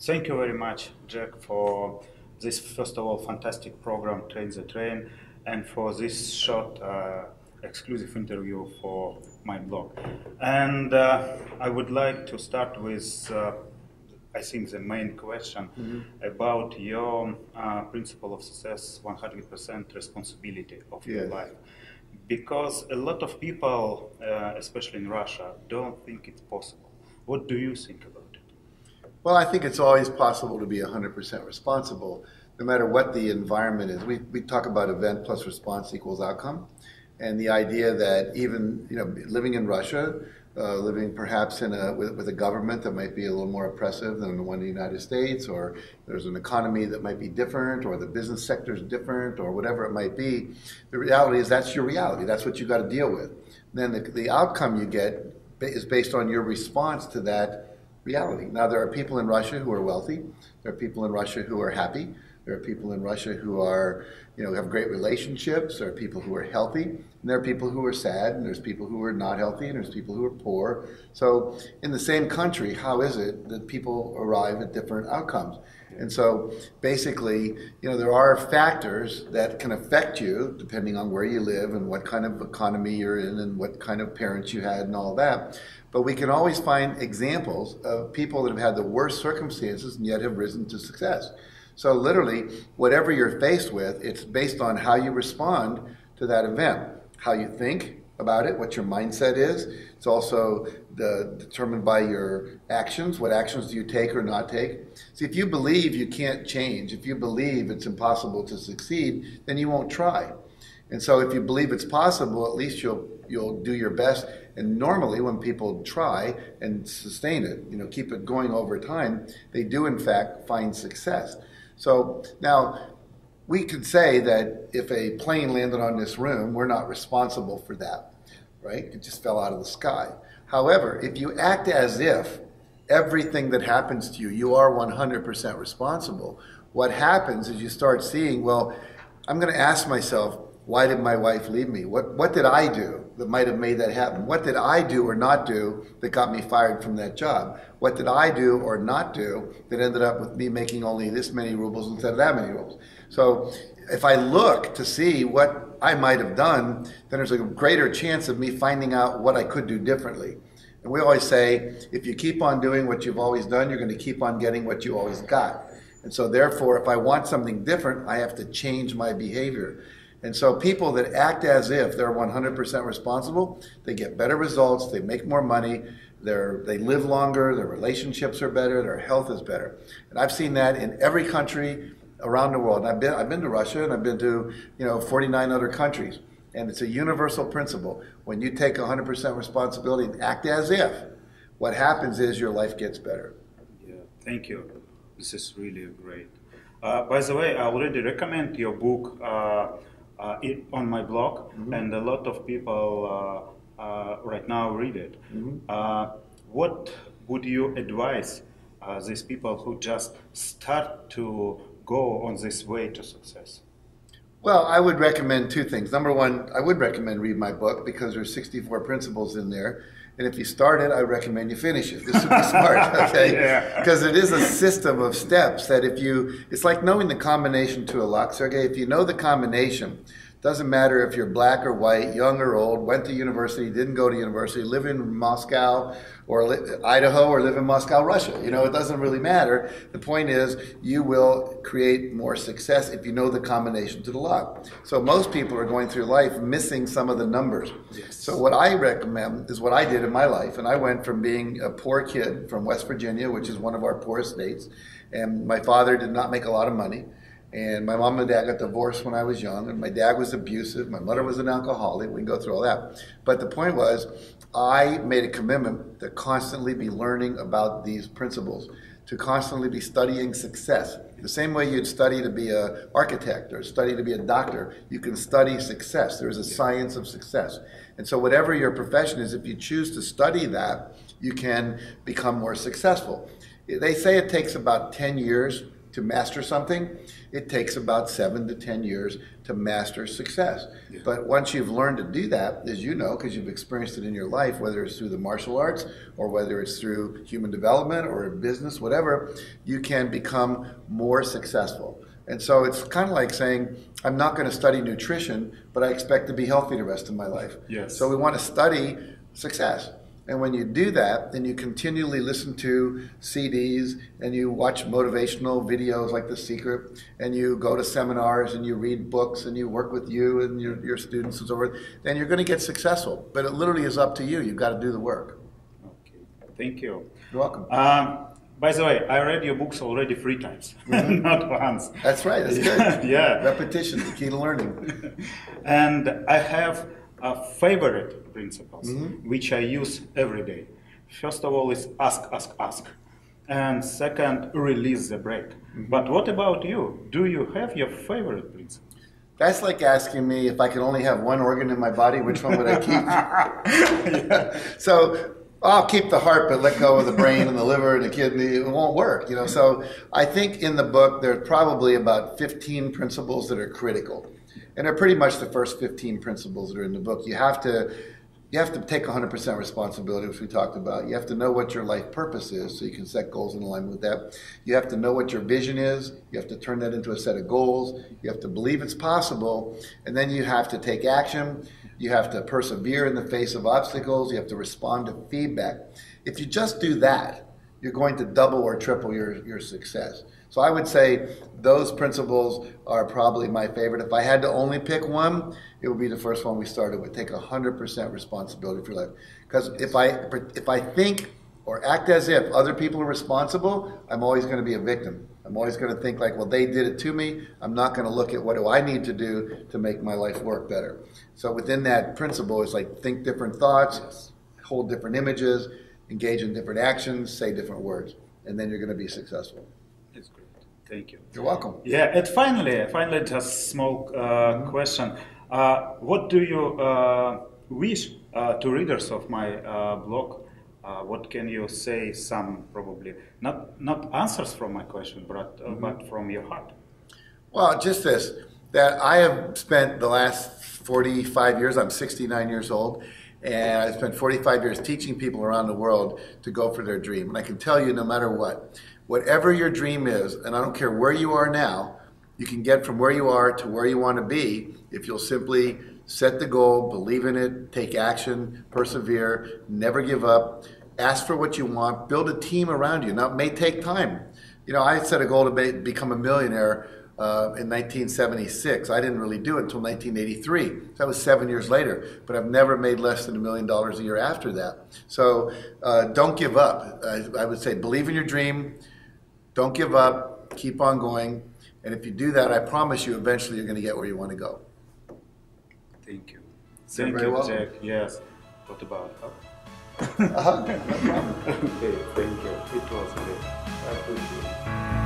Thank you very much, Jack, for this, first of all, fantastic program, Train the Train, and for this short exclusive interview for my blog. And I would like to start with, I think, the main question about your principle of success, 100% responsibility of your life. Because a lot of people, especially in Russia, don't think it's possible. What do you think about it? Well, I think it's always possible to be 100% responsible, no matter what the environment is. We talk about event plus response equals outcome, and the idea that even living in Russia, living perhaps in with a government that might be a little more oppressive than the one in the United States, or there's an economy that might be different, or the business sector is different, or whatever it might be, the reality is that's your reality. That's what you got to deal with. And then the outcome you get is based on your response to that reality. Now, there are people in Russia who are wealthy. There are people in Russia who are happy. There are people in Russia who are, have great relationships. There are people who are healthy. And there are people who are sad. And there's people who are not healthy. And there's people who are poor. So in the same country, how is it that people arrive at different outcomes? And so basically, there are factors that can affect you depending on where you live and what kind of economy you're in and what kind of parents you had and all that. But we can always find examples of people that have had the worst circumstances and yet have risen to success. So literally, whatever you're faced with, it's based on how you respond to that event, how you think about it, what your mindset is. It's also determined by your actions. What actions do you take or not take? See, if you believe you can't change, if you believe it's impossible to succeed, then you won't try. And so if you believe it's possible, at least you'll do your best. And normally when people try and sustain it, keep it going over time, they do in fact find success. So now we could say that if a plane landed on this room, we're not responsible for that, right? It just fell out of the sky. However, if you act as if everything that happens to you, you are 100% responsible, what happens is you start seeing, well, I'm going to ask myself, why did my wife leave me? What did I do that might have made that happen? What did I do or not do that got me fired from that job? What did I do or not do that ended up with me making only this many rubles instead of that many rubles? So if I look to see what I might have done, then there's a greater chance of me finding out what I could do differently. And we always say, if you keep on doing what you've always done, you're going to keep on getting what you always got. And so therefore, if I want something different, I have to change my behavior. And so people that act as if they're 100% responsible, they get better results, they make more money, they live longer, their relationships are better, their health is better. And I've seen that in every country around the world. And I've been to Russia and I've been to 49 other countries. And it's a universal principle. When you take 100% responsibility and act as if, what happens is your life gets better. Yeah, thank you. This is really great. By the way, I already recommend your book on my blog, and a lot of people right now read it. What would you advise these people who just start to go on this way to success? Well, I would recommend two things. Number one, I would recommend read my book because there's 64 principles in there. And if you start it, I recommend you finish it. This would be smart, okay? Because it is a system of steps that it's like knowing the combination to a lock, Sergey. If you know the combination, doesn't matter if you're black or white, young or old, went to university, didn't go to university, live in Moscow or Idaho or live in Moscow, Russia. It doesn't really matter. The point is you will create more success if you know the combination to the lock. So most people are going through life missing some of the numbers. Yes. So what I recommend is what I did in my life. And I went from being a poor kid from West Virginia, which is one of our poorest states, and my father did not make a lot of money. And my mom and dad got divorced when I was young, and my dad was abusive. My mother was an alcoholic. We can go through all that. But the point was, I made a commitment to constantly be learning about these principles, to constantly be studying success. The same way you'd study to be an architect or study to be a doctor, you can study success. There's a science of success. And so whatever your profession is, if you choose to study that, you can become more successful. They say it takes about 10 years to master something, it takes about 7 to 10 years to master success. Yeah. But once you've learned to do that, as you know, because you've experienced it in your life, whether it's through the martial arts or whether it's through human development or business, whatever, you can become more successful. And so it's kind of like saying, I'm not going to study nutrition, but I expect to be healthy the rest of my life. Yes. So we want to study success. And when you do that, then you continually listen to CDs and you watch motivational videos like The Secret, and you go to seminars and you read books and you work with you and your students and so forth, then you're going to get successful. But it literally is up to you. You've got to do the work. Okay. Thank you. You're welcome. By the way, I read your books already 3 times, not once. That's right. That's good. Yeah. Repetition, the key to learning. And I have favorite principles, which I use every day. First of all is ask, ask, ask. And second, release the break. But what about you? Do you have your favorite principle? That's like asking me if I could only have one organ in my body, which one would I keep? Yeah. So I'll keep the heart, but let go of the brain and the liver and the kidney. It won't work, you know. So I think in the book there's probably about 15 principles that are critical. And they're pretty much the first 15 principles that are in the book. You have to take 100% responsibility, which we talked about. You have to know what your life purpose is, so you can set goals in alignment with that. You have to know what your vision is. You have to turn that into a set of goals. You have to believe it's possible. And then you have to take action. You have to persevere in the face of obstacles. You have to respond to feedback. If you just do that, you're going to double or triple your success. So I would say those principles are probably my favorite. If I had to only pick one, it would be the first one we started with. Take 100% responsibility for life. Because if I think or act as if other people are responsible, I'm always going to be a victim. I'm always going to think like, well, they did it to me. I'm not going to look at what do I need to do to make my life work better. So within that principle, it's like think different thoughts, hold different images, engage in different actions, say different words, and then you're going to be successful. It's great. Thank you. You're welcome. Yeah, and finally, just small question. What do you wish to readers of my blog? What can you say? Some probably not answers from my question, but from your heart. Well, just this: that I have spent the last 45 years. I'm 69 years old. And I spent 45 years teaching people around the world to go for their dream. And I can tell you, no matter what, whatever your dream is, and I don't care where you are now, you can get from where you are to where you want to be if you'll simply set the goal, believe in it, take action, persevere, never give up, ask for what you want, build a team around you. Now, it may take time. You know, I set a goal to become a millionaire in 1976. I didn't really do it until 1983. That was 7 years later. But I've never made less than $1 million a year after that. So don't give up. I would say believe in your dream. Don't give up. Keep on going. And if you do that, I promise you, eventually you're going to get where you want to go. Thank you. Thank you, Jack. Yes. What about no problem. Okay, thank you. It was great. I appreciate it.